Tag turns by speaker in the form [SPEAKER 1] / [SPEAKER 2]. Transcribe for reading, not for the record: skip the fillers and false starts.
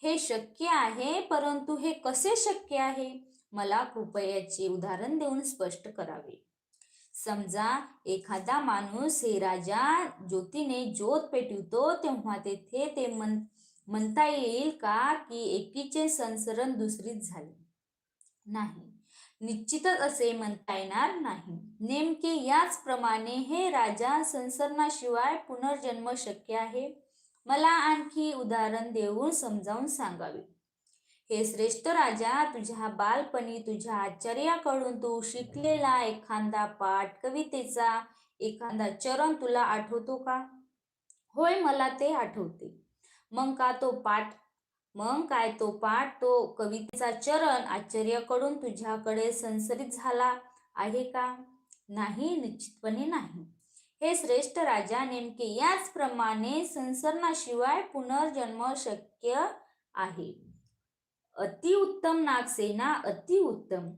[SPEAKER 1] हे शक्य आहे, परंतु हे कसे शक्य आहे? मला कृपयाचे उदाहरण देऊन स्पष्ट करावे. समजा एखादा माणूस हे राजा ज्योतीने ज्योत पेटवितो, तेव्हा तेथे ते म्हणता येईल का की एकीचे संसरण दुसरीच झाले? नाही, निश्चितच असे म्हणता येणार नाही. नेमके याचप्रमाणे हे राजा संसरणाशिवाय पुनर्जन्म शक्य आहे. मला आणखी उदाहरण देऊन समजावून सांगावे. हे श्रेष्ठ राजा, तुझ्या बालपणी तुझ्या आचार्याकडून तू शिकलेला एखादा पाठ, कवितेचा एखादा चरण तुला आठवतो का? होय, मला ते आठवते. मग का तो पाठ मग काय तो पाठ, तो कवितेचा चरण आचार्याकडून तुझ्याकडे संसरित झाला आहे का? नाही, निश्चितपणे नाही. हे श्रेष्ठ राजा, नेमके याचप्रमाणे संसरणाशिवाय पुनर्जन्म शक्य आहे. अतिउत्तम नागसेना, अतिउत्तम.